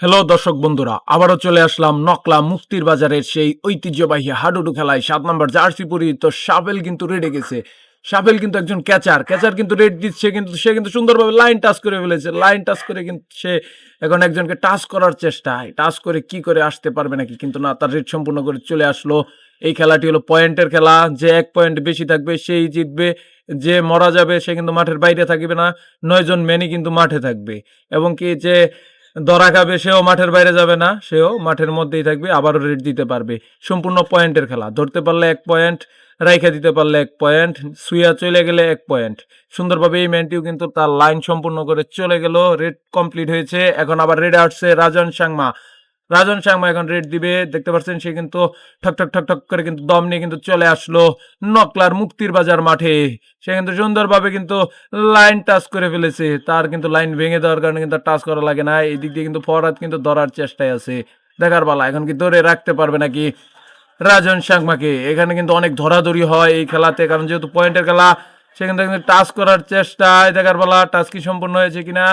Hello দর্শক বন্ধুরা, আবারও চলে আসলাম নকলা মুক্তির বাজারের সেই ঐতিহ্যবাহী হাডুডু খেলায়। ৭ নম্বর জার্সি পরিহিত সাবেল কিন্তু রেডে গেছে। সাবেল কিন্তু একজন ক্যাচার কিন্তু রেড দিচ্ছে, কিন্তু সে কিন্তু সুন্দরভাবে লাইন টাচ করে ফেলেছে। লাইন টাচ করে কিন্তু সে এখন একজনকে টাচ করার চেষ্টায়, টাচ করে কি করে আসতে পারবে নাকি, কিন্তু না, তার রেড সম্পূর্ণ করে চলে আসলো। এই খেলাটি হলো পয়েন্টের খেলা, যে ১ পয়েন্ট বেশি থাকবে সেই জিতবে, যে মরা যাবে সে কিন্তু মাঠের বাইরে থাকবে না। ৯ জন ম্যানই কিন্তু মাঠে থাকবে, এবং কি যে ধরা খাবে সেও মাঠের বাইরে যাবে না, সেও মাঠের মধ্যেই থাকবে, আবারও রেড দিতে পারবে। সম্পূর্ণ পয়েন্টের খেলা, ধরতে পারলে ১ পয়েন্ট, রাইখা দিতে পারলে ১ পয়েন্ট, সুইয়া চলে গেলে ১ পয়েন্ট। সুন্দরভাবে এই ম্যানটিও কিন্তু তার লাইন সম্পূর্ণ করে চলে গেল, রেড কমপ্লিট হয়েছে। এখন আবার রেডে আসছে রাজন সাংমা। রাজন সাংমা এখন রেড দিবে, দেখতে পাচ্ছেন সে কিন্তু ঠক ঠক ঠক ঠক করে কিন্তু দম নিয়ে কিন্তু চলে আসলো নকলার মুক্তির বাজার মাঠে। সে কিন্তু সুন্দরভাবে কিন্তু লাইন টাচ করে ফেলেছে, তার কিন্তু লাইন ভেঙে দেওয়ার কারণে কিন্তু টাচ করা লাগে না। এই দিক দিয়ে কিন্তু ফরহাদ কিন্তু ধরার চেষ্টায় আছে, দেখার পালা এখন কি ধরে রাখতে পারবে নাকি রাজন সাংমাকে। এখানে কিন্তু অনেক ধরাধরি হয় এই খেলাতে, কারণ যেহেতু পয়েন্টের খেলা, সে কিন্তু টাচ করার চেষ্টায়, দেখার পালা টাচ কি সম্পূর্ণ হয়েছে কিনা,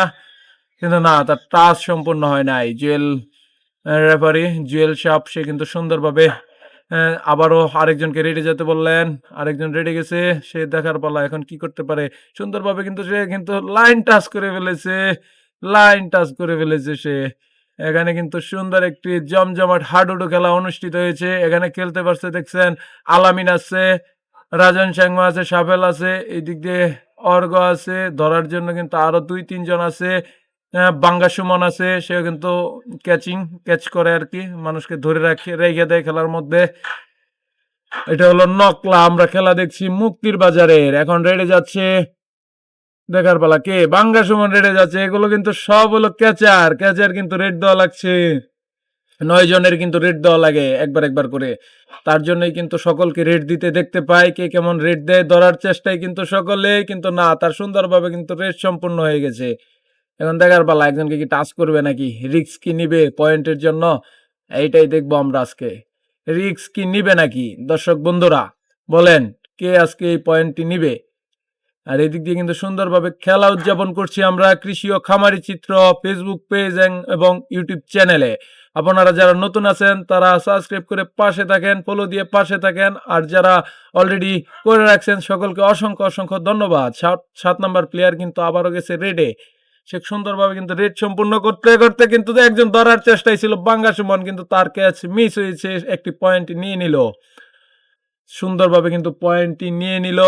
কিন্তু না, তার টাচ সম্পূর্ণ হয় নাই। জুয়েল রেফারি জুয়েল সাপ সে কিন্তু সুন্দরভাবে আবারও আরেকজনকে রেডে যেতে বললেন, আরেকজন রেডে গেছে, সে দেখার পালা এখন কি করতে পারে। সুন্দরভাবে কিন্তু সে কিন্তু লাইন টাচ করে ফেলেছে, লাইন টাচ করে ফেলেছে সে। এখানে কিন্তু সুন্দর একটি জমজমাট হাডুডু খেলা অনুষ্ঠিত হয়েছে। এখানে খেলতে পারছে দেখছেন আলামিন আছে, রাজন সাংমা আছে, সাফেল আছে, এই দিক দিয়ে অর্গ আছে, ধরার জন্য কিন্তু আরো ২-৩ জন আছে। বাঙ্গা সুমন আছে, সেও কিন্তু ক্যাচ করে আর কি, মানুষকে ধরে রেখে দেয় খেলার মধ্যে। এটা হলো নকলা, আমরা খেলা দেখছি মুক্তির বাজারের। এখন রেডে যাচ্ছে, দেখার পালা কে, বাঙ্গা সুমন রেডে যাচ্ছে। এগুলো কিন্তু সব হলো ক্যাচার কিন্তু রেড দেওয়া লাগছে। ৯ জনের কিন্তু রেড দেওয়া লাগে একবার একবার করে, তার জন্যই কিন্তু সকলকে রেড দিতে দেখতে পাই, কে কেমন রেড দেয় ধরার চেষ্টায় কিন্তু সকলে, কিন্তু না, তার সুন্দরভাবে কিন্তু রেড সম্পূর্ণ হয়ে গেছে। এখন দেখার পালা একজনকে কি টাচ করবে নাকি, রিক্স কি নিবে পয়েন্টের জন্য, এইটাই দেখবো আমরা আজকে। রিক্স কি নিবে নাকি দর্শক বন্ধুরা, বলেন কে আজকে এই পয়েন্টটি নিবে। আর এদিক দিয়ে কিন্তু সুন্দরভাবে খেলা উদযাপন করছি আমরা কৃষি ও খামারি চিত্র ফেসবুক পেজ এবং ইউটিউব চ্যানেলে। আপনারা যারা নতুন আছেন তারা সাবস্ক্রাইব করে পাশে থাকেন, ফলো দিয়ে পাশে থাকেন, আর যারা অলরেডি করে রাখছেন সকলকে অসংখ্য অসংখ্য ধন্যবাদ। ৭ নাম্বার প্লেয়ার কিন্তু আবারও গেছে রেডে, সে সুন্দরভাবে কিন্তু রেড সম্পূর্ণ করতে করতে কিন্তু একজন ধরার চেষ্টায় ছিল বাঙ্গা সুমন, কিন্তু তার ক্যাচ মিস হয়েছে, একটি পয়েন্ট নিয়ে নিল, সুন্দরভাবে কিন্তু পয়েন্টটি নিয়ে নিল।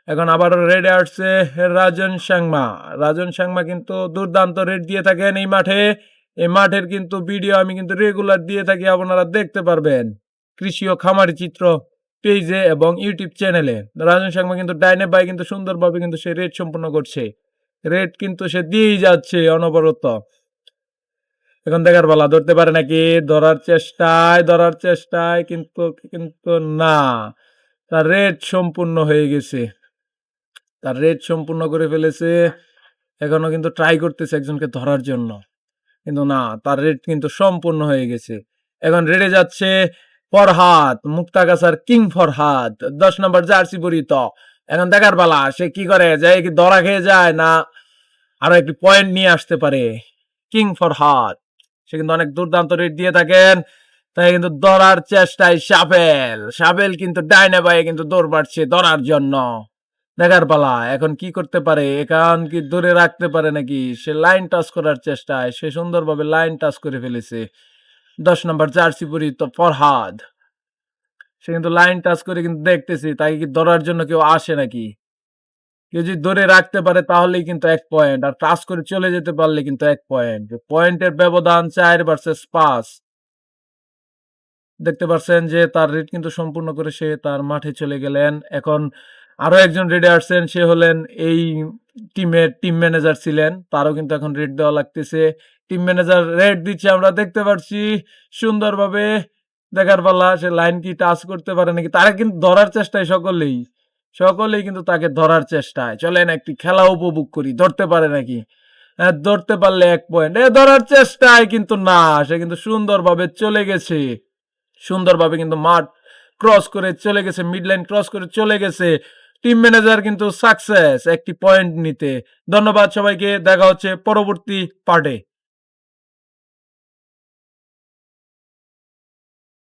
এখন আবার রেডে আসছে রাজন সাংমা। রাজন সাংমা কিন্তু দুর্দান্ত রেড দিয়ে থাকেন এই মাঠে। এই মাঠের কিন্তু ভিডিও আমি কিন্তু রেগুলার দিয়ে থাকি, আপনারা দেখতে পারবেন কৃষি ও খামারি চিত্র পেজে এবং ইউটিউব চ্যানেলে। রাজন সাংমা কিন্তু ডাইনে বাই কিন্তু সুন্দরভাবে কিন্তু সে রেড সম্পূর্ণ করছে, রেড কিন্তু সে দিয়েই যাচ্ছে অনবরত। এখন দেখার পালা, ধরতে পারে নাকি, ধরার চেষ্টায় কিন্তু কিন্তু না, তার রেড সম্পূর্ণ হয়ে গেছে, তার রেড সম্পূর্ণ করে ফেলেছে। এখনো কিন্তু ট্রাই করতেছে একজনকে ধরার জন্য, কিন্তু না, তার রেড কিন্তু সম্পূর্ণ হয়ে গেছে। এখন রেডে যাচ্ছে ফরহাদ, মুক্তাগাছার কিং ফরহাদ, ১০ নম্বর জার্সি পরিহিত। এখন দেখার পালা সে কি করে, যায় কি ধরা খেয়ে যায় না আরো একটি পয়েন্ট নিয়ে আসতে পারে। কিং ফরহাদ সে কিন্তু অনেক দুর্দান্ত রেড দিয়ে থাকেন, তাই কিন্তু ধরার চেষ্টায় সাপেল কিন্তু ডাইনে বায়ে কিন্তু দৌড় পাচ্ছে ধরার জন্য। দেখার পালা এখন কি করতে পারে, এখন কি ধরে রাখতে পারে নাকি, সে লাইন টাচ করার চেষ্টায়, সে সুন্দরভাবে লাইন টাচ করে ফেলেছে। ১০ নম্বর জার্সি পরিহিত ফরহাদ, সে কিন্তু লাইন টাচ করে কিন্তু দেখতেছি তাকে কি ধরার জন্য কেউ আসে নাকি। কেউ যদি ধরে রাখতে পারে তাহলেই কিন্তু ১ পয়েন্ট, আর টাচ করে চলে যেতে পারলে কিন্তু ১ পয়েন্ট। পয়েন্টের ব্যবধান ৪ ভার্সেস ৫। দেখতে পাচ্ছেন যে তার রেড কিন্তু সম্পূর্ণ করে সে তার মাঠে চলে গেলেন। এখন আরো একজন রেডে আসছেন, সে হলেন এই টিমের টিম ম্যানেজার ছিলেন, তারও কিন্তু এখন রেড দেওয়া লাগতেছে। টিম ম্যানেজার রেড দিচ্ছে আমরা দেখতে পাচ্ছি সুন্দরভাবে। দেখার পালা সে লাইন কি টাচ করতে পারে নাকি, তারা কিন্তু ধরার চেষ্টায় সকলেই কিন্তু তাকে ধরার চেষ্টায়। চলেন একটি খেলা উপভোগ করি, ধরতে পারে নাকি। হ্যাঁ, ধরতে পারলে ১ পয়েন্ট, ধরার চেষ্টায় কিন্তু না, সে কিন্তু সুন্দরভাবে চলে গেছে, সুন্দরভাবে কিন্তু মাঠ ক্রস করে চলে গেছে, মিড লাইন ক্রস করে চলে গেছে। টিম ম্যানেজার কিন্তু সাকসেস একটি পয়েন্ট নিতে। ধন্যবাদ সবাইকে, দেখা হচ্ছে পরবর্তী পার্টে।